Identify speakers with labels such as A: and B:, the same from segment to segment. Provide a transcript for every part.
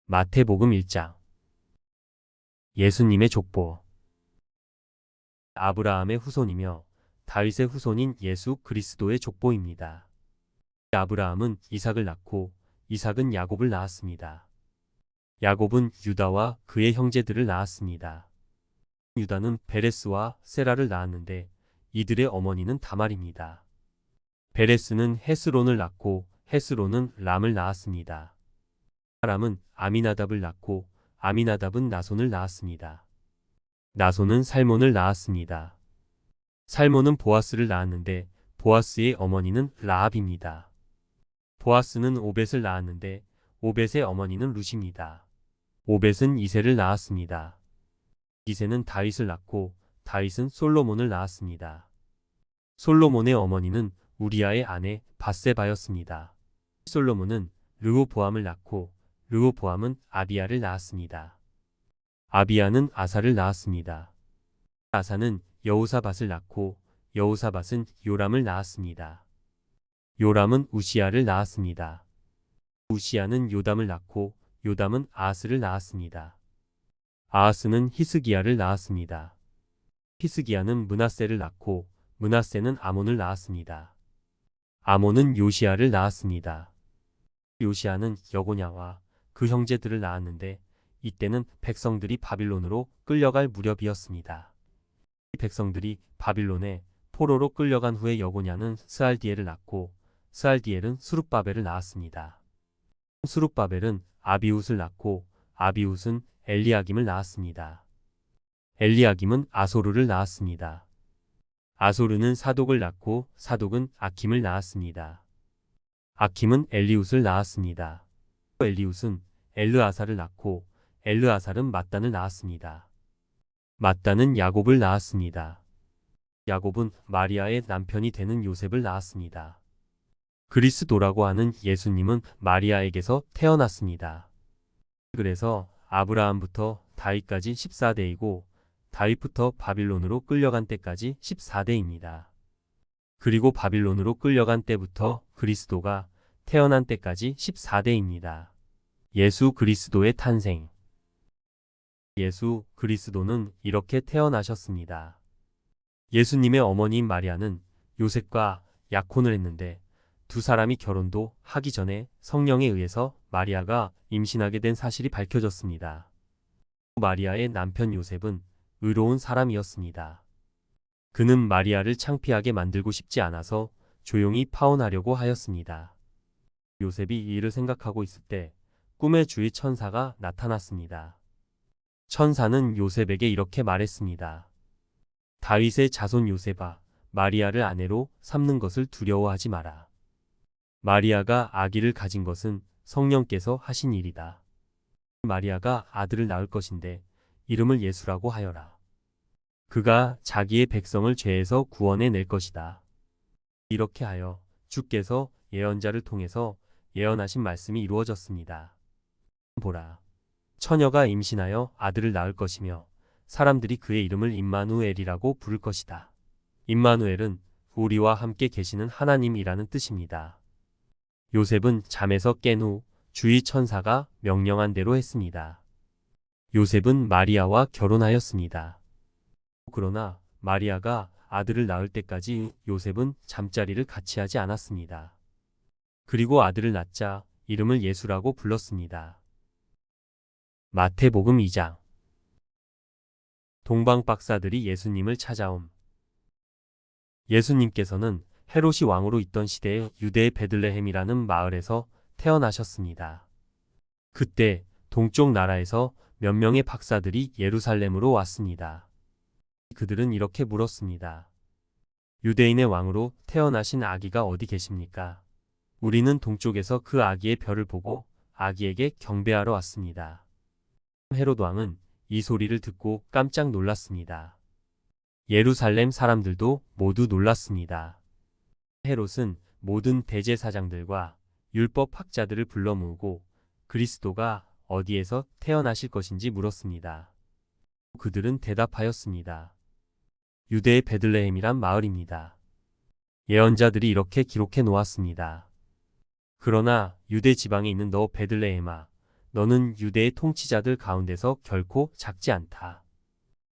A: 마태복음 1장. 예수님의 족보. 아브라함의 후손이며 다윗의 후손인 예수 그리스도의 족보입니다. 아브라함은 이삭을 낳고 이삭은 야곱을 낳았습니다. 야곱은 유다와 그의 형제들을 낳았습니다. 유다는 베레스와 세라를 낳았는데 이들의 어머니는 다말입니다. 베레스는 헤스론을 낳고 헤스론은 람을 낳았습니다. 람은 아미나답을 낳고 아미나답은 나손을 낳았습니다. 나손은 살몬을 낳았습니다. 살몬은 보아스를 낳았는데 보아스의 어머니는 라합입니다. 보아스는 오벳을 낳았는데 오벳의 어머니는 룻입니다. 오벳은 이새를 낳았습니다. 이새는 다윗을 낳고 다윗은 솔로몬을 낳았습니다. 솔로몬의 어머니는 우리아의 아내 밧세바였습니다. 솔로몬은 르호보암을 낳고 르호보암은 아비야를 낳았습니다. 아비야는 아사를 낳았습니다. 아사는 여호사밧을 낳고 여호사밧은 요람을 낳았습니다. 요람은 우시야를 낳았습니다. 우시야는 요담을 낳고 요담은 아하스를 낳았습니다. 아하스는 히스기야를 낳았습니다. 히스기야는 므낫세를 낳고 므낫세는 아몬을 낳았습니다. 아몬은 요시야를 낳았습니다. 요시야는 여고냐와 그 형제들을 낳았는데 이때는 백성들이 바빌론으로 끌려갈 무렵이었습니다. 이 백성들이 바빌론에 포로로 끌려간 후에 여고냐는 스알디엘을 낳고 스알디엘은 수룹바벨을 낳았습니다. 수룹바벨은 아비훗을 낳고 아비훗은 엘리야김을 낳았습니다. 엘리야김은 아소르를 낳았습니다. 아소르는 사독을 낳고 사독은 아킴을 낳았습니다. 아킴은 엘리훗을 낳았습니다. 엘리훗은 엘르아살을 낳고 엘르아살은 mat단을 낳았습니다. mat단은 야곱을 낳았습니다. 야곱은 마리아의 남편이 되는 요셉을 낳았습니다. 그리스도라고 하는 예수님은 마리아에게서 태어났습니다. 그래서 아브라함부터 다윗까지 14대이고 다윗부터 바빌론으로 끌려간 때까지 14대입니다. 그리고 바빌론으로 끌려간 때부터 그리스도가 태어난 때까지 14대입니다. 예수 그리스도의 탄생. 예수 그리스도는 이렇게 태어나셨습니다. 예수님의 어머니인 마리아는 요셉과 약혼을 했는데 두 사람이 결혼도 하기 전에 성령에 의해서 마리아가 임신하게 된 사실이 밝혀졌습니다. 마리아의 남편 요셉은 의로운 사람이었습니다. 그는 마리아를 창피하게 만들고 싶지 않아서 조용히 파혼하려고 하였습니다. 요셉이 이 일을 생각하고 있을 때 꿈의 주의 천사가 나타났습니다. 천사는 요셉에게 이렇게 말했습니다. 다윗의 자손 요셉아, 마리아를 아내로 삼는 것을 두려워하지 마라. 마리아가 아기를 가진 것은 성령께서 하신 일이다. 마리아가 아들을 낳을 것인데 이름을 예수라고 하여라. 그가 자기의 백성을 죄에서 구원해 낼 것이다. 이렇게 하여 주께서 예언자를 통해서 예언하신 말씀이 이루어졌습니다. 보라, 처녀가 임신하여 아들을 낳을 것이며 사람들이 그의 이름을 임마누엘이라고 부를 것이다. 임마누엘은 우리와 함께 계시는 하나님이라는 뜻입니다. 요셉은 잠에서 깬 후 주의 천사가 명령한 대로 했습니다. 요셉은 마리아와 결혼하였습니다. 그러나 마리아가 아들을 낳을 때까지 요셉은 잠자리를 같이 하지 않았습니다. 그리고 아들을 낳자 이름을 예수라고 불렀습니다. 마태복음 2장. 동방박사들이 예수님을 찾아옴. 예수님께서는 헤롯이 왕으로 있던 시대에 유대의 베들레헴이라는 마을에서 태어나셨습니다. 그때 동쪽 나라에서 몇 명의 박사들이 예루살렘으로 왔습니다. 그들은 이렇게 물었습니다. 유대인의 왕으로 태어나신 아기가 어디 계십니까? 우리는 동쪽에서 그 아기의 별을 보고 아기에게 경배하러 왔습니다. 헤롯 왕은 이 소리를 듣고 깜짝 놀랐습니다. 예루살렘 사람들도 모두 놀랐습니다. 헤롯은 모든 대제사장들과 율법학자들을 불러 모으고 그리스도가 어디에서 태어나실 것인지 물었습니다. 그들은 대답하였습니다. 유대의 베들레헴이란 마을입니다. 예언자들이 이렇게 기록해 놓았습니다. 그러나 유대 지방에 있는 너 베들레헴아, 너는 유대의 통치자들 가운데서 결코 작지 않다.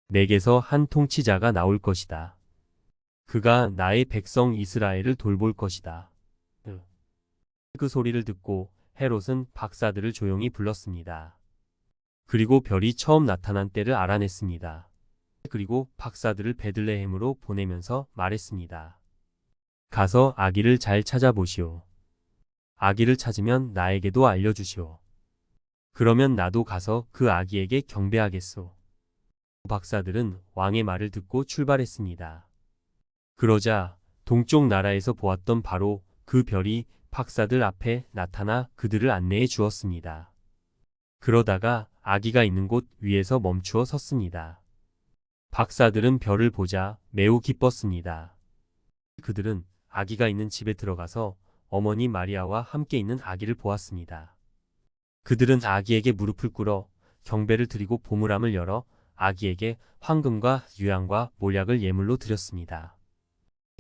A: 내게서 한 통치자가 나올 것이다. 그가 나의 백성 이스라엘을 돌볼 것이다. 그 소리를 듣고 헤롯은 박사들을 조용히 불렀습니다. 그리고 별이 처음 나타난 때를 알아냈습니다. 그리고 박사들을 베들레헴으로 보내면서 말했습니다. 가서 아기를 잘 찾아보시오. 아기를 찾으면 나에게도 알려주시오. 그러면 나도 가서 그 아기에게 경배하겠소. 박사들은 왕의 말을 듣고 출발했습니다. 그러자 동쪽 나라에서 보았던 바로 그 별이 박사들 앞에 나타나 그들을 안내해 주었습니다. 그러다가 아기가 있는 곳 위에서 멈추어 섰습니다. 박사들은 별을 보자 매우 기뻤습니다. 그들은 아기가 있는 집에 들어가서 어머니 마리아와 함께 있는 아기를 보았습니다. 그들은 아기에게 무릎을 꿇어 경배를 드리고 보물함을 열어 아기에게 황금과 유향과 몰약을 예물로 드렸습니다.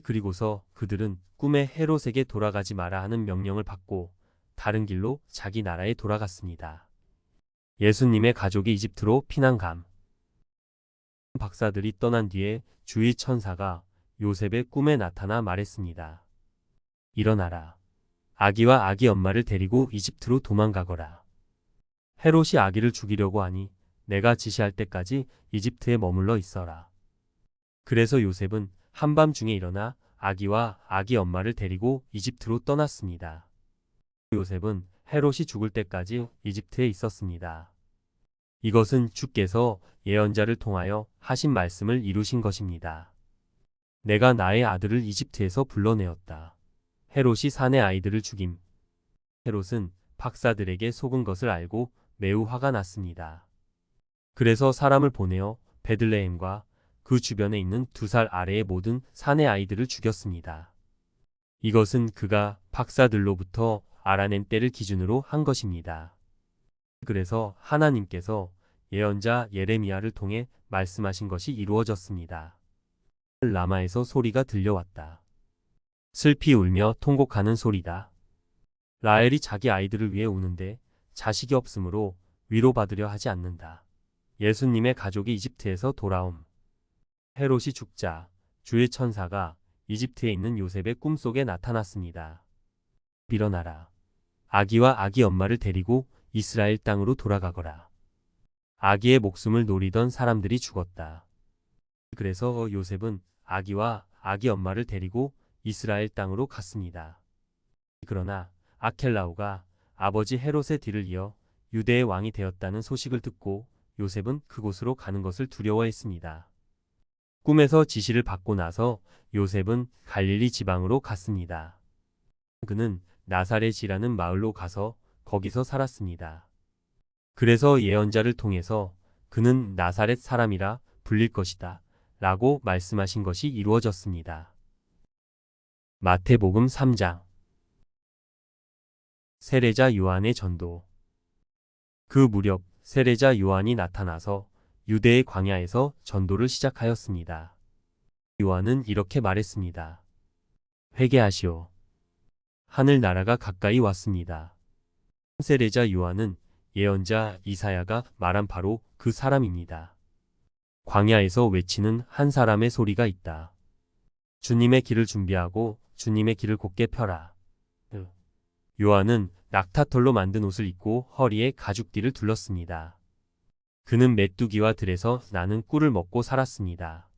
A: 그리고서 그들은 꿈에 헤롯에게 돌아가지 마라 하는 명령을 받고 다른 길로 자기 나라에 돌아갔습니다. 예수님의 가족이 이집트로 피난감. 박사들이 떠난 뒤에 주의 천사가 요셉의 꿈에 나타나 말했습니다. 일어나라. 아기와 아기 엄마를 데리고 이집트로 도망가거라. 헤롯이 아기를 죽이려고 하니 내가 지시할 때까지 이집트에 머물러 있어라. 그래서 요셉은 한밤중에 일어나 아기와 아기 엄마를 데리고 이집트로 떠났습니다. 요셉은 헤롯이 죽을 때까지 이집트에 있었습니다. 이것은 주께서 예언자를 통하여 하신 말씀을 이루신 것입니다. 내가 나의 아들을 이집트에서 불러내었다. 헤롯이 사내 아이들을 죽임. 헤롯은 박사들에게 속은 것을 알고 매우 화가 났습니다. 그래서 사람을 보내어 베들레헴과 그 주변에 있는 2살 아래의 모든 사내 아이들을 죽였습니다. 이것은 그가 박사들로부터 알아낸 때를 기준으로 한 것입니다. 그래서 하나님께서 예언자 예레미야를 통해 말씀하신 것이 이루어졌습니다. 라마에서 소리가 들려왔다. 슬피 울며 통곡하는 소리다. 라헬이 자기 아이들을 위해 우는데 자식이 없으므로 위로받으려 하지 않는다. 예수님의 가족이 이집트에서 돌아옴. 헤롯이 죽자 주의 천사가 이집트에 있는 요셉의 꿈속에 나타났습니다. 일어나라. 아기와 아기 엄마를 데리고 이스라엘 땅으로 돌아가거라. 아기의 목숨을 노리던 사람들이 죽었다. 그래서 요셉은 아기와 아기 엄마를 데리고 이스라엘 땅으로 갔습니다. 그러나 아켈라오가 아버지 헤롯의 뒤를 이어 유대의 왕이 되었다는 소식을 듣고 요셉은 그곳으로 가는 것을 두려워했습니다. 꿈에서 지시를 받고 나서 요셉은 갈릴리 지방으로 갔습니다. 그는 나사렛이라는 마을로 가서 거기서 살았습니다. 그래서 예언자를 통해서 그는 나사렛 사람이라 불릴 것이다 라고 말씀하신 것이 이루어졌습니다. 마태복음 3장. 세례자 요한의 전도. 그 무렵 세례자 요한이 나타나서 유대의 광야에서 전도를 시작하였습니다. 요한은 이렇게 말했습니다. 회개하시오. 하늘나라가 가까이 왔습니다. 세례자 요한은 예언자 이사야가 말한 바로 그 사람입니다. 광야에서 외치는 한 사람의 소리가 있다. 주님의 길을 준비하고 주님의 길을 곧게 펴라. 요한은 낙타털로 만든 옷을 입고 허리에 가죽띠를 둘렀습니다. 그는 메뚜기와 들에서 나는 꿀을 먹고 살았습니다.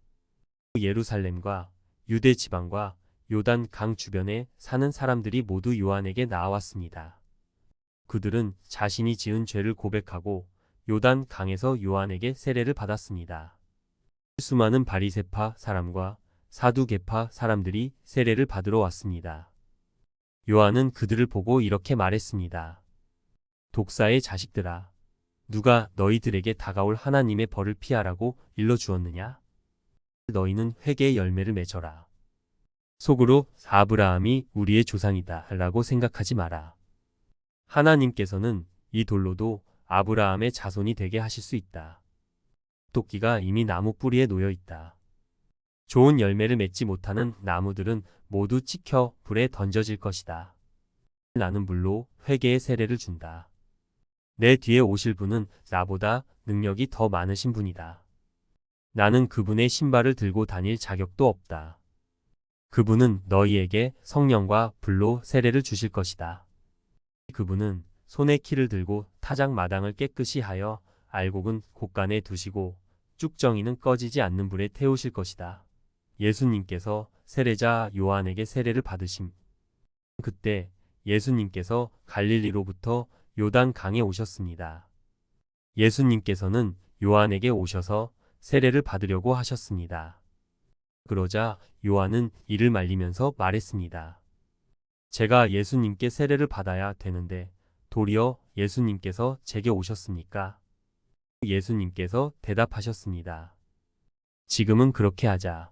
A: 예루살렘과 유대 지방과 요단 강 주변에 사는 사람들이 모두 요한에게 나아왔습니다. 그들은 자신이 지은 죄를 고백하고 요단 강에서 요한에게 세례를 받았습니다. 수많은 바리새파 사람과 사두개파 사람들이 세례를 받으러 왔습니다. 요한은 그들을 보고 이렇게 말했습니다. 독사의 자식들아, 누가 너희들에게 다가올 하나님의 벌을 피하라고 일러주었느냐? 너희는 회개의 열매를 맺어라. 속으로 아브라함이 우리의 조상이다 라고 생각하지 마라. 하나님께서는 이 돌로도 아브라함의 자손이 되게 하실 수 있다. 토끼가 이미 나무 뿌리에 놓여 있다. 좋은 열매를 맺지 못하는 나무들은 모두 찍혀 불에 던져질 것이다. 나는 물로 회개의 세례를 준다. 내 뒤에 오실 분은 나보다 능력이 더 많으신 분이다. 나는 그분의 신발을 들고 다닐 자격도 없다. 그분은 너희에게 성령과 불로 세례를 주실 것이다. 그분은 손에 키를 들고 타작 마당을 깨끗이 하여 알곡은 곳간에 두시고 쭉정이는 꺼지지 않는 불에 태우실 것이다. 예수님께서 세례자 요한에게 세례를 받으심. 그때 예수님께서 갈릴리로부터 요단 강에 오셨습니다. 예수님께서는 요한에게 오셔서 세례를 받으려고 하셨습니다. 그러자 요한은 이를 말리면서 말했습니다. 제가 예수님께 세례를 받아야 되는데 도리어 예수님께서 제게 오셨습니까? 예수님께서 대답하셨습니다. 지금은 그렇게 하자.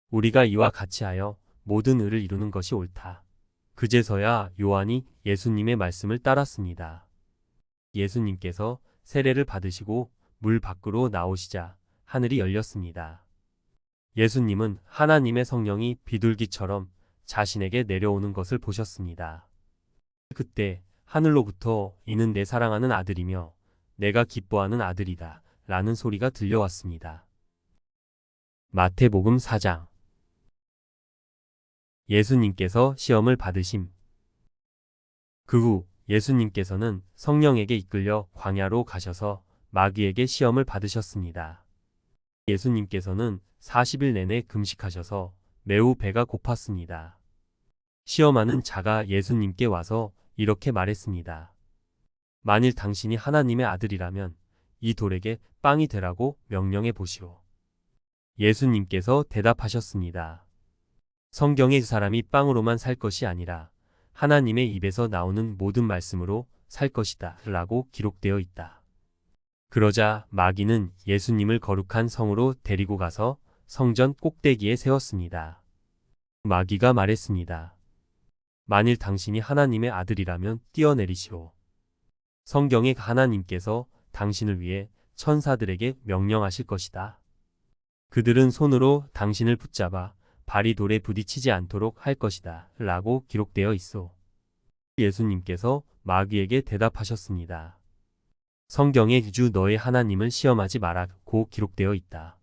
A: 우리가 이와 같이 하여 모든 의를 이루는 것이 옳다. 그제서야 요한이 예수님의 말씀을 따랐습니다. 예수님께서 세례를 받으시고 물 밖으로 나오시자 하늘이 열렸습니다. 예수님은 하나님의 성령이 비둘기처럼 자신에게 내려오는 것을 보셨습니다. 그때 하늘로부터 이는 내 사랑하는 아들이며 내가 기뻐하는 아들이다 라는 소리가 들려왔습니다. 마태복음 4장. 예수님께서 시험을 받으심. 그 후 예수님께서는 성령에게 이끌려 광야로 가셔서 마귀에게 시험을 받으셨습니다. 예수님께서는 40일 내내 금식하셔서 매우 배가 고팠습니다. 시험하는 자가 예수님께 와서 이렇게 말했습니다. 만일 당신이 하나님의 아들이라면 이 돌에게 빵이 되라고 명령해 보시오. 예수님께서 대답하셨습니다. 성경에 사람이 빵으로만 살 것이 아니라 하나님의 입에서 나오는 모든 말씀으로 살 것이다 라고 기록되어 있다. 그러자 마귀는 예수님을 거룩한 성으로 데리고 가서 성전 꼭대기에 세웠습니다. 마귀가 말했습니다. 만일 당신이 하나님의 아들이라면 뛰어내리시오. 성경에 하나님께서 당신을 위해 천사들에게 명령하실 것이다. 그들은 손으로 당신을 붙잡아 발이 돌에 부딪히지 않도록 할 것이다 라고 기록되어 있어. 예수님께서 마귀에게 대답하셨습니다. 성경에 주 너의 하나님을 시험하지 마라고 기록되어 있다.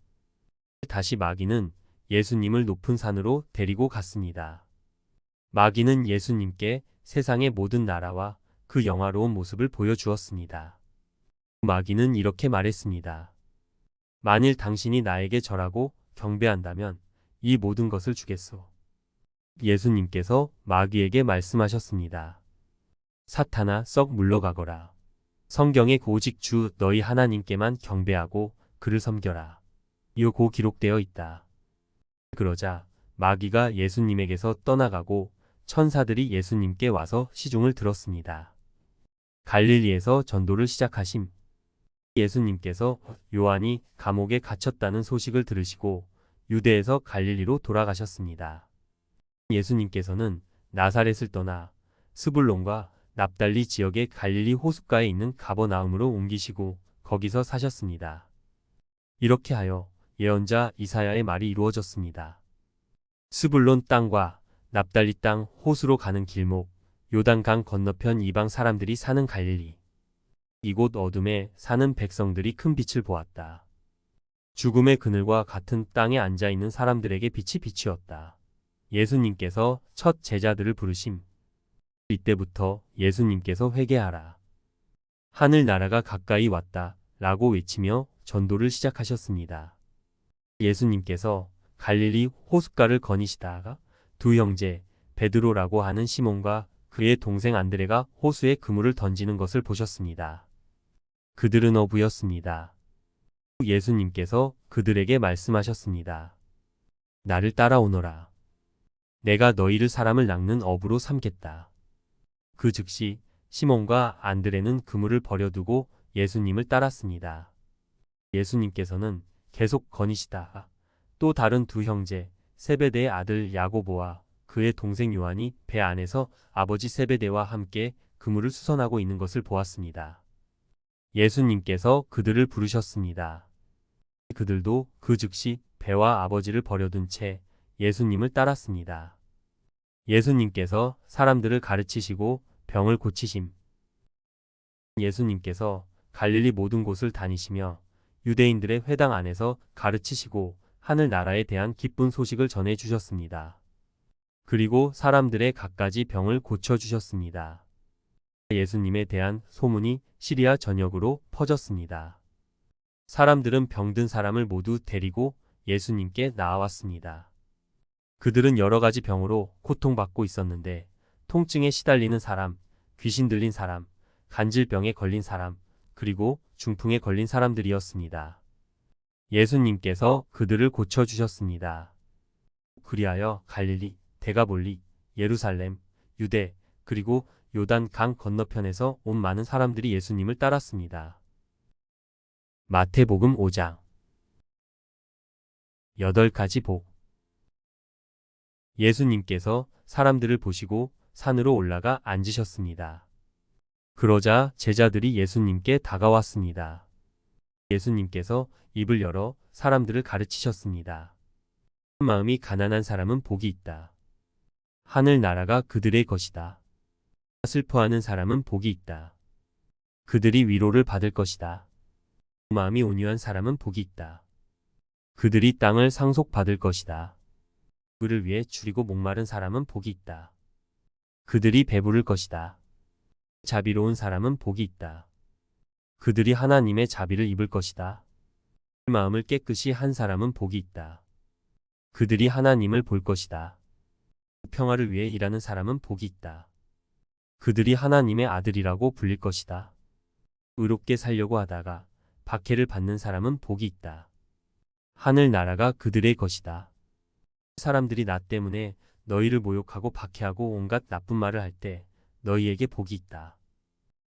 A: 다시 마귀는 예수님을 높은 산으로 데리고 갔습니다. 마귀는 예수님께 세상의 모든 나라와 그 영화로운 모습을 보여주었습니다. 마귀는 이렇게 말했습니다. 만일 당신이 나에게 절하고 경배한다면 이 모든 것을 주겠소. 예수님께서 마귀에게 말씀하셨습니다. 사탄아, 썩 물러가거라. 성경에 오직 주 너희 하나님께만 경배하고 그를 섬겨라. 이고 기록되어 있다. 그러자 마귀가 예수님에게서 떠나가고 천사들이 예수님께 와서 시중을 들었습니다. 갈릴리에서 전도를 시작하심. 예수님께서 요한이 감옥에 갇혔다는 소식을 들으시고 유대에서 갈릴리로 돌아가셨습니다. 예수님께서는 나사렛을 떠나 스불론과 납달리 지역의 갈릴리 호숫가에 있는 가버나움으로 옮기시고 거기서 사셨습니다. 이렇게 하여 예언자 이사야의 말이 이루어졌습니다. 스불론 땅과 납달리 땅 호수로 가는 길목, 요단강 건너편 이방 사람들이 사는 갈릴리. 이곳 어둠에 사는 백성들이 큰 빛을 보았다. 죽음의 그늘과 같은 땅에 앉아있는 사람들에게 빛이 비추었다. 예수님께서 첫 제자들을 부르심. 이때부터 예수님께서 회개하라. 하늘나라가 가까이 왔다 라고 외치며 전도를 시작하셨습니다. 예수님께서 갈릴리 호숫가를 거니시다가 두 형제 베드로라고 하는 시몬과 그의 동생 안드레가 호수에 그물을 던지는 것을 보셨습니다. 그들은 어부였습니다. 예수님께서 그들에게 말씀하셨습니다. 나를 따라오너라. 내가 너희를 사람을 낚는 어부로 삼겠다. 그 즉시 시몬과 안드레는 그물을 버려두고 예수님을 따랐습니다. 예수님께서는 계속 거니시다가 또 다른 두 형제 세베대의 아들 야고보와 그의 동생 요한이 배 안에서 아버지 세베대와 함께 그물을 수선하고 있는 것을 보았습니다. 예수님께서 그들을 부르셨습니다. 그들도 그 즉시 배와 아버지를 버려둔 채 예수님을 따랐습니다. 예수님께서 사람들을 가르치시고 병을 고치심. 예수님께서 갈릴리 모든 곳을 다니시며 유대인들의 회당 안에서 가르치시고 하늘나라에 대한 기쁜 소식을 전해 주셨습니다. 그리고 사람들의 갖가지 병을 고쳐 주셨습니다. 예수님에 대한 소문이 시리아 전역으로 퍼졌습니다. 사람들은 병든 사람을 모두 데리고 예수님께 나아왔습니다. 그들은 여러 가지 병으로 고통받고 있었는데 통증에 시달리는 사람, 귀신 들린 사람, 간질병에 걸린 사람, 그리고 중풍에 걸린 사람들이었습니다. 예수님께서 그들을 고쳐주셨습니다. 그리하여 갈릴리, 데가볼리, 예루살렘, 유대, 그리고 요단 강 건너편에서 온 많은 사람들이 예수님을 따랐습니다. 마태복음 5장 8가지 복. 예수님께서 사람들을 보시고 산으로 올라가 앉으셨습니다. 그러자 제자들이 예수님께 다가왔습니다. 예수님께서 입을 열어 사람들을 가르치셨습니다. 마음이 가난한 사람은 복이 있다. 하늘나라가 그들의 것이다. 슬퍼하는 사람은 복이 있다. 그들이 위로를 받을 것이다. 마음이 온유한 사람은 복이 있다. 그들이 땅을 상속받을 것이다. 그를 위해 줄이고 목마른 사람은 복이 있다. 그들이 배부를 것이다. 자비로운 사람은 복이 있다. 그들이 하나님의 자비를 입을 것이다. 마음을 깨끗이 한 사람은 복이 있다. 그들이 하나님을 볼 것이다. 평화를 위해 일하는 사람은 복이 있다. 그들이 하나님의 아들이라고 불릴 것이다. 의롭게 살려고 하다가 박해를 받는 사람은 복이 있다. 하늘나라가 그들의 것이다. 사람들이 나 때문에 너희를 모욕하고 박해하고 온갖 나쁜 말을 할 때 너희에게 복이 있다.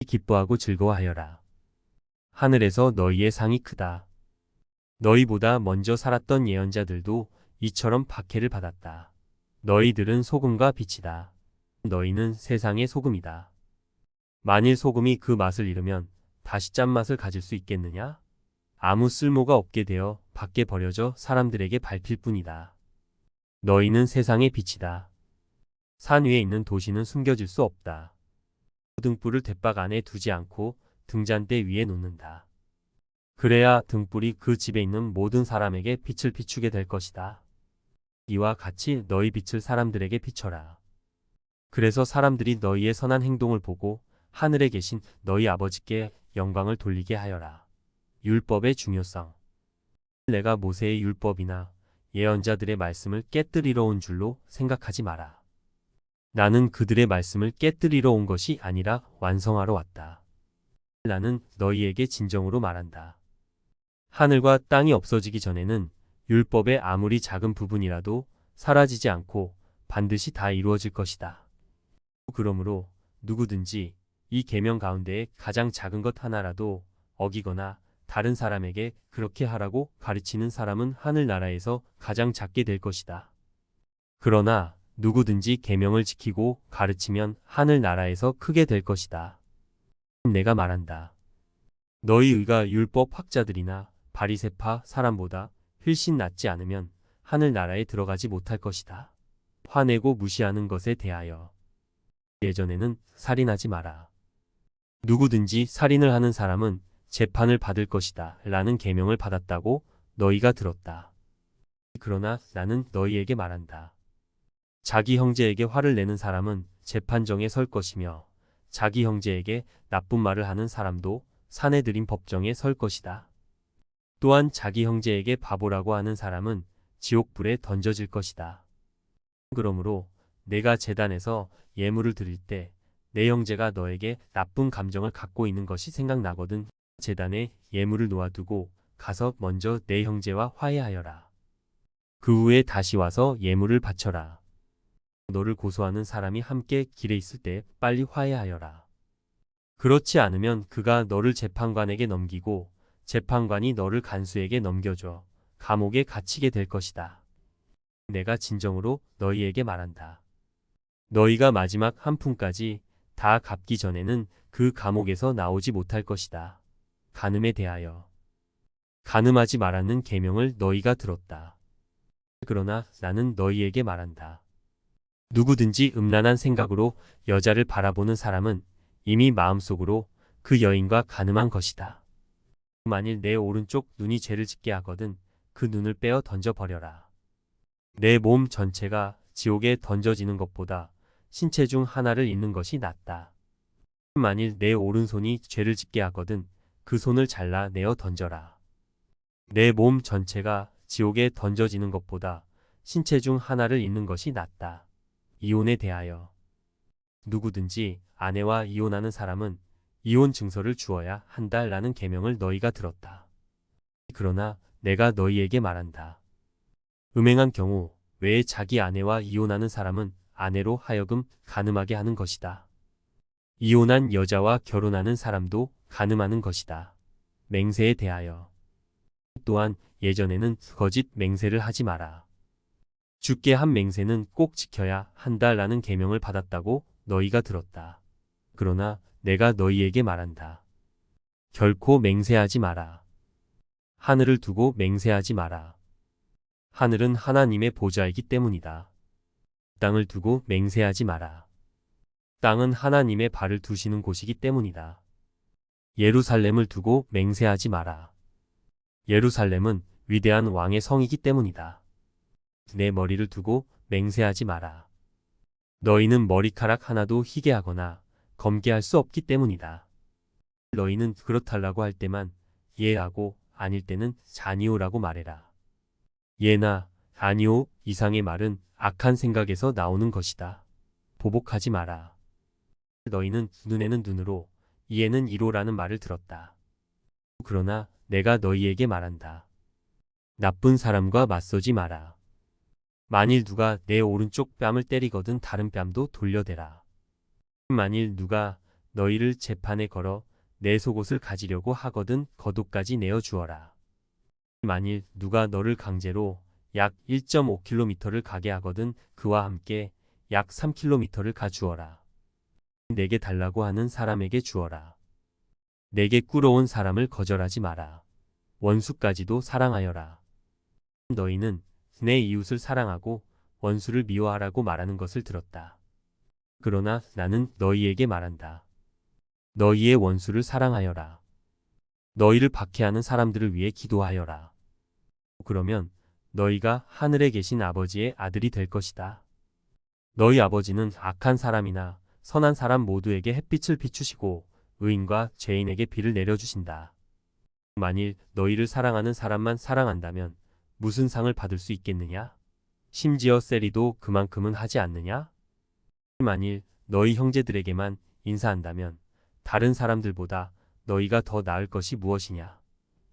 A: 기뻐하고 즐거워하여라. 하늘에서 너희의 상이 크다. 너희보다 먼저 살았던 예언자들도 이처럼 박해를 받았다. 너희들은 소금과 빛이다. 너희는 세상의 소금이다. 만일 소금이 그 맛을 잃으면 다시 짠맛을 가질 수 있겠느냐? 아무 쓸모가 없게 되어 밖에 버려져 사람들에게 밟힐 뿐이다. 너희는 세상의 빛이다. 산 위에 있는 도시는 숨겨질 수 없다. 등불을 돛박 안에 두지 않고 등잔대 위에 놓는다. 그래야 등불이 그 집에 있는 모든 사람에게 빛을 비추게 될 것이다. 이와 같이 너희 빛을 사람들에게 비춰라. 그래서 사람들이 너희의 선한 행동을 보고 하늘에 계신 너희 아버지께 영광을 돌리게 하여라. 율법의 중요성. 내가 모세의 율법이나 예언자들의 말씀을 깨뜨리러 온 줄로 생각하지 마라. 나는 그들의 말씀을 깨뜨리러 온 것이 아니라 완성하러 왔다. 나는 너희에게 진정으로 말한다. 하늘과 땅이 없어지기 전에는 율법의 아무리 작은 부분이라도 사라지지 않고 반드시 다 이루어질 것이다. 그러므로 누구든지 이 계명 가운데에 가장 작은 것 하나라도 어기거나 다른 사람에게 그렇게 하라고 가르치는 사람은 하늘나라에서 가장 작게 될 것이다. 그러나 누구든지 계명을 지키고 가르치면 하늘나라에서 크게 될 것이다. 내가 말한다. 너희 의가 율법 학자들이나 바리새파 사람보다 훨씬 낫지 않으면 하늘나라에 들어가지 못할 것이다. 화내고 무시하는 것에 대하여 예전에는 살인하지 마라. 누구든지 살인을 하는 사람은 재판을 받을 것이다 라는 계명을 받았다고 너희가 들었다. 그러나 나는 너희에게 말한다. 자기 형제에게 화를 내는 사람은 재판정에 설 것이며 자기 형제에게 나쁜 말을 하는 사람도 사내들인 법정에 설 것이다. 또한 자기 형제에게 바보라고 하는 사람은 지옥불에 던져질 것이다. 그러므로 내가 제단에서 예물을 드릴 때 내 형제가 너에게 나쁜 감정을 갖고 있는 것이 생각나거든 제단에 예물을 놓아두고 가서 먼저 내 형제와 화해하여라. 그 후에 다시 와서 예물을 바쳐라. 너를 고소하는 사람이 함께 길에 있을 때 빨리 화해하여라. 그렇지 않으면 그가 너를 재판관에게 넘기고 재판관이 너를 간수에게 넘겨줘 감옥에 갇히게 될 것이다. 내가 진정으로 너희에게 말한다. 너희가 마지막 한 푼까지 다 갚기 전에는 그 감옥에서 나오지 못할 것이다. 간음에 대하여 간음하지 말라는 계명을 너희가 들었다. 그러나 나는 너희에게 말한다. 누구든지 음란한 생각으로 여자를 바라보는 사람은 이미 마음속으로 그 여인과 간음한 것이다. 만일 내 오른쪽 눈이 죄를 짓게 하거든 그 눈을 빼어 던져버려라. 내 몸 전체가 지옥에 던져지는 것보다 신체 중 하나를 잃는 것이 낫다. 만일 내 오른손이 죄를 짓게 하거든 그 손을 잘라 내어 던져라. 내 몸 전체가 지옥에 던져지는 것보다 신체 중 하나를 잃는 것이 낫다. 이혼에 대하여 누구든지 아내와 이혼하는 사람은 이혼 증서를 주어야 한다라는 계명을 너희가 들었다. 그러나 내가 너희에게 말한다. 음행한 경우 외에 자기 아내와 이혼하는 사람은 아내로 하여금 간음하게 하는 것이다. 이혼한 여자와 결혼하는 사람도 간음하는 것이다. 맹세에 대하여 또한 예전에는 거짓 맹세를 하지 마라. 주께 한 맹세는 꼭 지켜야 한다라는 계명을 받았다고 너희가 들었다. 그러나 내가 너희에게 말한다. 결코 맹세하지 마라. 하늘을 두고 맹세하지 마라. 하늘은 하나님의 보좌이기 때문이다. 땅을 두고 맹세하지 마라. 땅은 하나님의 발을 두시는 곳이기 때문이다. 예루살렘을 두고 맹세하지 마라. 예루살렘은 위대한 왕의 성이기 때문이다. 내 머리를 두고 맹세하지 마라. 너희는 머리카락 하나도 희게 하거나 검게 할 수 없기 때문이다. 너희는 그렇달라고 할 때만 예하고 아닐 때는 자니오라고 말해라. 예나 아니오 이상의 말은 악한 생각에서 나오는 것이다. 보복하지 마라. 너희는 눈에는 눈으로 이에는 이로라는 말을 들었다. 그러나 내가 너희에게 말한다. 나쁜 사람과 맞서지 마라. 만일 누가 내 오른쪽 뺨을 때리거든 다른 뺨도 돌려대라. 만일 누가 너희를 재판에 걸어 내 속옷을 가지려고 하거든 겉옷까지 내어주어라. 만일 누가 너를 강제로 약 1.5km를 가게 하거든 그와 함께 약 3km를 가주어라. 내게 달라고 하는 사람에게 주어라. 내게 꾸러온 사람을 거절하지 마라. 원수까지도 사랑하여라. 너희는 내 이웃을 사랑하고 원수를 미워하라고 말하는 것을 들었다. 그러나 나는 너희에게 말한다. 너희의 원수를 사랑하여라. 너희를 박해하는 사람들을 위해 기도하여라. 그러면 너희가 하늘에 계신 아버지의 아들이 될 것이다. 너희 아버지는 악한 사람이나 선한 사람 모두에게 햇빛을 비추시고 의인과 죄인에게 비를 내려주신다. 만일 너희를 사랑하는 사람만 사랑한다면 무슨 상을 받을 수 있겠느냐? 심지어 세리도 그만큼은 하지 않느냐? 만일 너희 형제들에게만 인사한다면 다른 사람들보다 너희가 더 나을 것이 무엇이냐?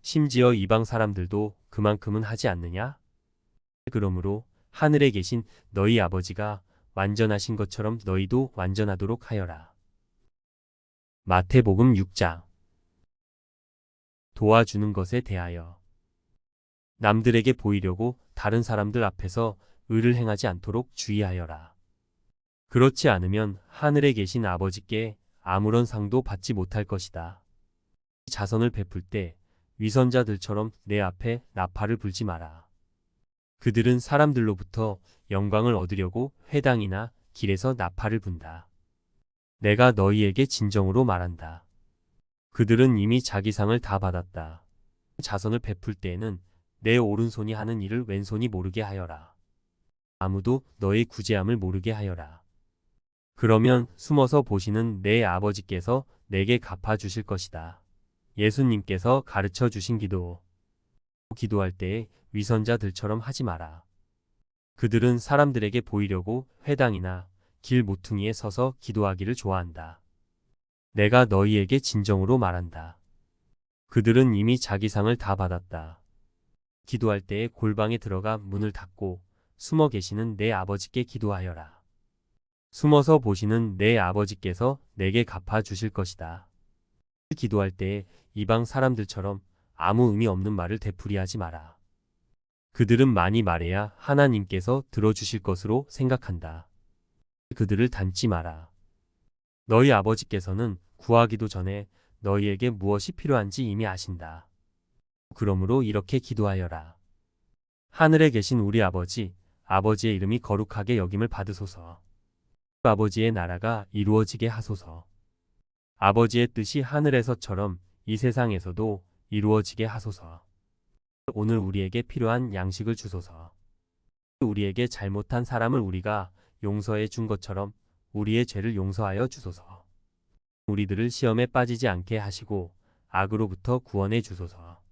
A: 심지어 이방 사람들도 그만큼은 하지 않느냐? 그러므로 하늘에 계신 너희 아버지가 완전하신 것처럼 너희도 완전하도록 하여라. 마태복음 6장. 도와주는 것에 대하여 남들에게 보이려고 다른 사람들 앞에서 의를 행하지 않도록 주의하여라. 그렇지 않으면 하늘에 계신 아버지께 아무런 상도 받지 못할 것이다. 자선을 베풀 때 위선자들처럼 내 앞에 나팔을 불지 마라. 그들은 사람들로부터 영광을 얻으려고 회당이나 길에서 나팔을 분다. 내가 너희에게 진정으로 말한다. 그들은 이미 자기 상을 다 받았다. 자선을 베풀 때에는 내 오른손이 하는 일을 왼손이 모르게 하여라. 아무도 너의 구제함을 모르게 하여라. 그러면 숨어서 보시는 내 아버지께서 내게 갚아주실 것이다. 예수님께서 가르쳐 주신 기도. 기도할 때에 위선자들처럼 하지 마라. 그들은 사람들에게 보이려고 회당이나 길 모퉁이에 서서 기도하기를 좋아한다. 내가 너희에게 진정으로 말한다. 그들은 이미 자기 상을 다 받았다. 기도할 때에 골방에 들어가 문을 닫고 숨어 계시는 내 아버지께 기도하여라. 숨어서 보시는 내 아버지께서 내게 갚아주실 것이다. 기도할 때에 이방 사람들처럼 아무 의미 없는 말을 되풀이하지 마라. 그들은 많이 말해야 하나님께서 들어주실 것으로 생각한다. 그들을 닮지 마라. 너희 아버지께서는 구하기도 전에 너희에게 무엇이 필요한지 이미 아신다. 그러므로 이렇게 기도하여라. 하늘에 계신 우리 아버지, 아버지의 이름이 거룩하게 여김을 받으소서. 아버지의 나라가 이루어지게 하소서. 아버지의 뜻이 하늘에서처럼 이 세상에서도 이루어지게 하소서. 오늘 우리에게 필요한 양식을 주소서. 우리에게 잘못한 사람을 우리가 용서해 준 것처럼 우리의 죄를 용서하여 주소서. 우리들을 시험에 빠지지 않게 하시고 악으로부터 구원해 주소서.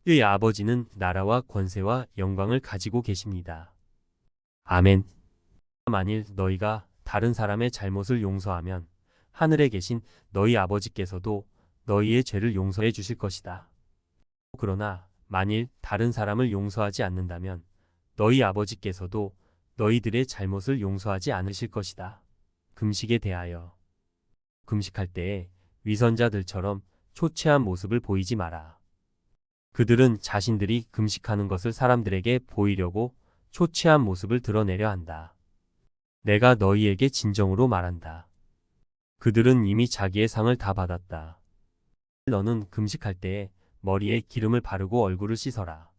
A: 의 아버지는 나라와 권세와 영광을 가지고 계십니다. 아멘. 만일 너희가 다른 사람의 잘못을 용서하면 하늘에 계신 너희 아버지께서도 너희의 죄를 용서해 주실 것이다. 그러나 만일 다른 사람을 용서하지 않는다면 너희 아버지께서도 너희들의 잘못을 용서하지 않으실 것이다. 금식에 대하여 금식할 때에 위선자들처럼 초췌한 모습을 보이지 마라. 그들은 자신들이 금식하는 것을 사람들에게 보이려고 초췌한 모습을 드러내려 한다. 내가 너희에게 진정으로 말한다. 그들은 이미 자기의 상을 다 받았다. 너는 금식할 때에 머리에 기름을 바르고 얼굴을 씻어라.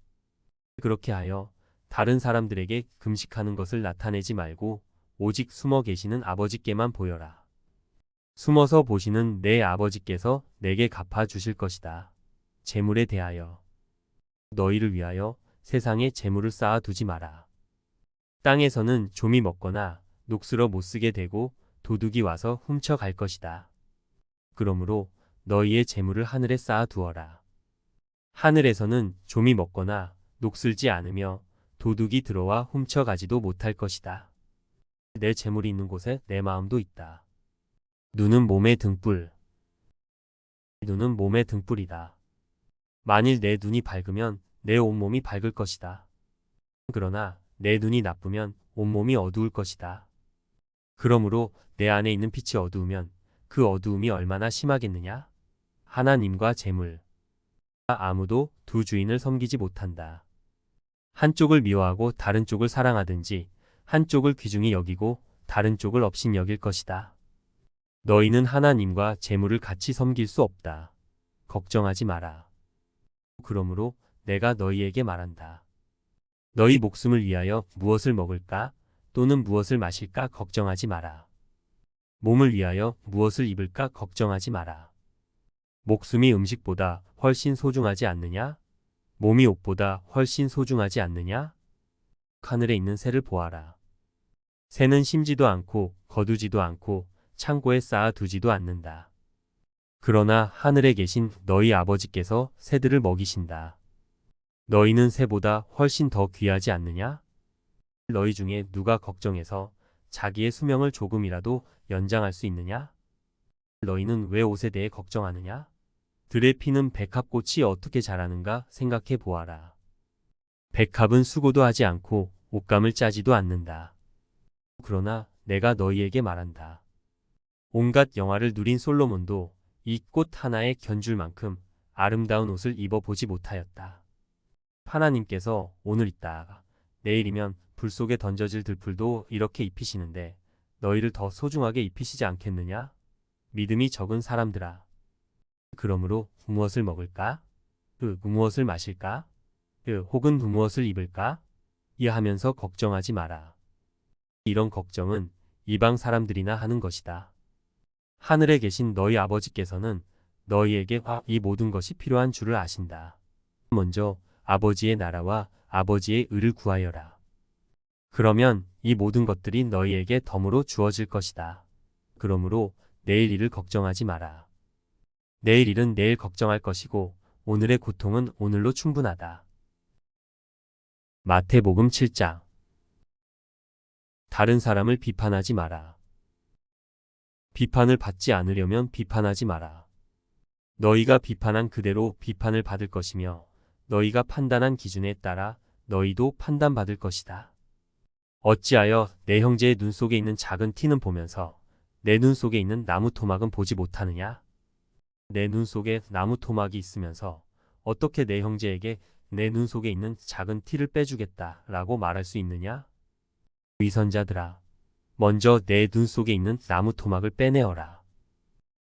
A: 그렇게 하여 다른 사람들에게 금식하는 것을 나타내지 말고 오직 숨어 계시는 아버지께만 보여라. 숨어서 보시는 내 아버지께서 내게 갚아 주실 것이다. 재물에 대하여 너희를 위하여 세상에 재물을 쌓아 두지 마라. 땅에서는 좀이 먹거나 녹슬어 못 쓰게 되고 도둑이 와서 훔쳐갈 것이다. 그러므로 너희의 재물을 하늘에 쌓아 두어라. 하늘에서는 좀이 먹거나 녹슬지 않으며 도둑이 들어와 훔쳐가지도 못할 것이다. 내 재물이 있는 곳에 내 마음도 있다. 눈은 몸의 등불. 눈은 몸의 등불이다. 만일 내 눈이 밝으면 내 온몸이 밝을 것이다. 그러나 내 눈이 나쁘면 온몸이 어두울 것이다. 그러므로 내 안에 있는 빛이 어두우면 그 어두움이 얼마나 심하겠느냐? 하나님과 재물. 아무도 두 주인을 섬기지 못한다. 한쪽을 미워하고 다른 쪽을 사랑하든지 한쪽을 귀중히 여기고 다른 쪽을 업신 여길 것이다. 너희는 하나님과 재물을 같이 섬길 수 없다. 걱정하지 마라. 그러므로 내가 너희에게 말한다. 너희 목숨을 위하여 무엇을 먹을까 또는 무엇을 마실까 걱정하지 마라. 몸을 위하여 무엇을 입을까 걱정하지 마라. 목숨이 음식보다 훨씬 소중하지 않느냐? 몸이 옷보다 훨씬 소중하지 않느냐? 하늘에 있는 새를 보아라. 새는 심지도 않고 거두지도 않고 창고에 쌓아 두지도 않는다. 그러나 하늘에 계신 너희 아버지께서 새들을 먹이신다. 너희는 새보다 훨씬 더 귀하지 않느냐? 너희 중에 누가 걱정해서 자기의 수명을 조금이라도 연장할 수 있느냐? 너희는 왜 옷에 대해 걱정하느냐? 들의 피는 백합꽃이 어떻게 자라는가 생각해 보아라. 백합은 수고도 하지 않고 옷감을 짜지도 않는다. 그러나 내가 너희에게 말한다. 온갖 영화를 누린 솔로몬도 이 꽃 하나에 견줄 만큼 아름다운 옷을 입어보지 못하였다. 하나님께서 오늘 있다가 내일이면 불 속에 던져질 들풀도 이렇게 입히시는데 너희를 더 소중하게 입히시지 않겠느냐? 믿음이 적은 사람들아. 그러므로 무엇을 먹을까? 무엇을 마실까? 혹은 무엇을 입을까? 하면서 걱정하지 마라. 이런 걱정은 이방 사람들이나 하는 것이다. 하늘에 계신 너희 아버지께서는 너희에게 이 모든 것이 필요한 줄을 아신다. 먼저 아버지의 나라와 아버지의 의를 구하여라. 그러면 이 모든 것들이 너희에게 덤으로 주어질 것이다. 그러므로 내일 일을 걱정하지 마라. 내일 일은 내일 걱정할 것이고 오늘의 고통은 오늘로 충분하다. 마태복음 7장. 다른 사람을 비판하지 마라. 비판을 받지 않으려면 비판하지 마라. 너희가 비판한 그대로 비판을 받을 것이며 너희가 판단한 기준에 따라 너희도 판단받을 것이다. 어찌하여 내 형제의 눈 속에 있는 작은 티는 보면서 내 눈 속에 있는 나무 토막은 보지 못하느냐? 내 눈 속에 나무 토막이 있으면서 어떻게 내 형제에게 내 눈 속에 있는 작은 티를 빼주겠다 라고 말할 수 있느냐? 위선자들아, 먼저 내 눈 속에 있는 나무 토막을 빼내어라.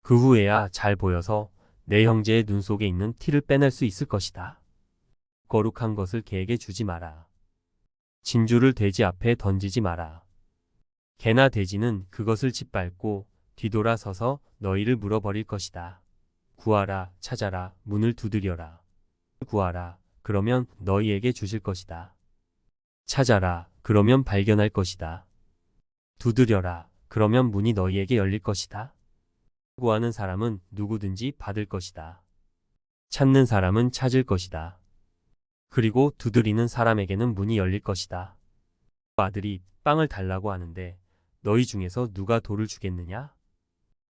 A: 그 후에야 잘 보여서 내 형제의 눈 속에 있는 티를 빼낼 수 있을 것이다. 거룩한 것을 개에게 주지 마라. 진주를 돼지 앞에 던지지 마라. 개나 돼지는 그것을 짓밟고 뒤돌아서서 너희를 물어버릴 것이다. 구하라, 찾아라, 문을 두드려라. 구하라, 그러면 너희에게 주실 것이다. 찾아라, 그러면 발견할 것이다. 두드려라, 그러면 문이 너희에게 열릴 것이다. 구하는 사람은 누구든지 받을 것이다. 찾는 사람은 찾을 것이다. 그리고 두드리는 사람에게는 문이 열릴 것이다. 아들이 빵을 달라고 하는데 너희 중에서 누가 돌을 주겠느냐?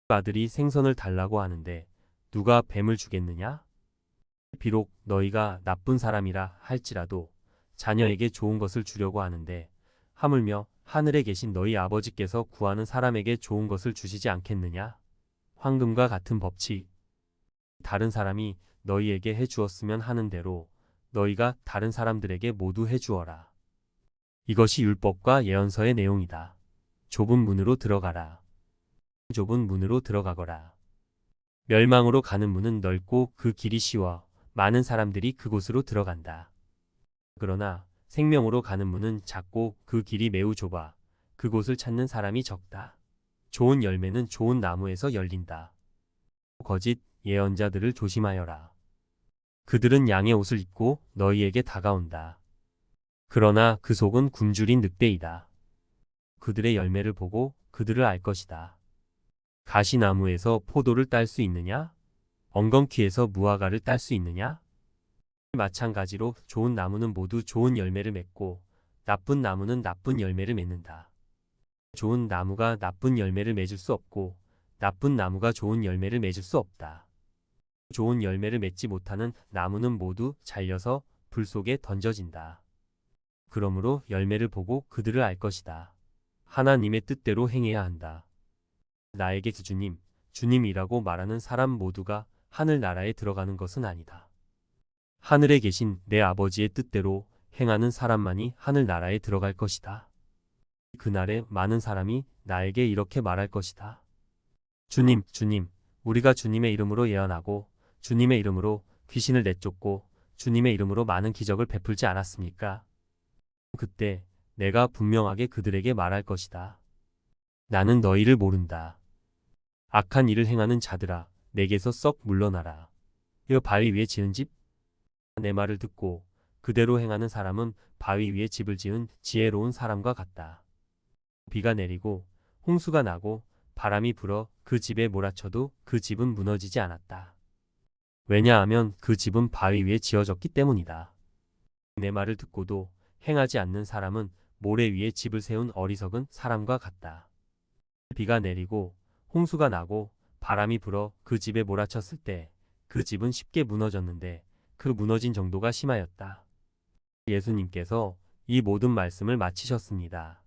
A: 아들이 생선을 달라고 하는데 누가 뱀을 주겠느냐? 비록 너희가 나쁜 사람이라 할지라도 자녀에게 좋은 것을 주려고 하는데 하물며 하늘에 계신 너희 아버지께서 구하는 사람에게 좋은 것을 주시지 않겠느냐? 황금과 같은 법칙. 다른 사람이 너희에게 해주었으면 하는 대로 너희가 다른 사람들에게 모두 해주어라. 이것이 율법과 예언서의 내용이다. 좁은 문으로 들어가라. 좁은 문으로 들어가거라. 멸망으로 가는 문은 넓고 그 길이 쉬워 많은 사람들이 그곳으로 들어간다. 그러나 생명으로 가는 문은 작고 그 길이 매우 좁아 그곳을 찾는 사람이 적다. 좋은 열매는 좋은 나무에서 열린다. 거짓 예언자들을 조심하여라. 그들은 양의 옷을 입고 너희에게 다가온다. 그러나 그 속은 굶주린 늑대이다. 그들의 열매를 보고 그들을 알 것이다. 가시나무에서 포도를 딸 수 있느냐? 엉겅퀴에서 무화과를 딸 수 있느냐? 마찬가지로 좋은 나무는 모두 좋은 열매를 맺고 나쁜 나무는 나쁜 열매를 맺는다. 좋은 나무가 나쁜 열매를 맺을 수 없고 나쁜 나무가 좋은 열매를 맺을 수 없다. 좋은 열매를 맺지 못하는 나무는 모두 잘려서 불 속에 던져진다. 그러므로 열매를 보고 그들을 알 것이다. 하나님의 뜻대로 행해야 한다. 나에게 주님이라고 말하는 사람 모두가 하늘나라에 들어가는 것은 아니다. 하늘에 계신 내 아버지의 뜻대로 행하는 사람만이 하늘나라에 들어갈 것이다. 그날에 많은 사람이 나에게 이렇게 말할 것이다. 주님, 우리가 주님의 이름으로 예언하고 주님의 이름으로 귀신을 내쫓고 주님의 이름으로 많은 기적을 베풀지 않았습니까? 그때 내가 분명하게 그들에게 말할 것이다. 나는 너희를 모른다. 악한 일을 행하는 자들아, 내게서 썩 물러나라. 이 바위 위에 지은 집? 내 말을 듣고 그대로 행하는 사람은 바위 위에 집을 지은 지혜로운 사람과 같다. 비가 내리고 홍수가 나고 바람이 불어 그 집에 몰아쳐도 그 집은 무너지지 않았다. 왜냐하면 그 집은 바위 위에 지어졌기 때문이다. 내 말을 듣고도 행하지 않는 사람은 모래 위에 집을 세운 어리석은 사람과 같다. 비가 내리고 홍수가 나고 바람이 불어 그 집에 몰아쳤을 때 그 집은 쉽게 무너졌는데 그 무너진 정도가 심하였다. 예수님께서 이 모든 말씀을 마치셨습니다.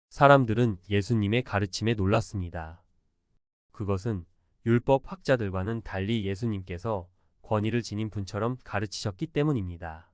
A: 사람들은 예수님의 가르침에 놀랐습니다. 그것은 율법 학자들과는 달리 예수님께서 권위를 지닌 분처럼 가르치셨기 때문입니다.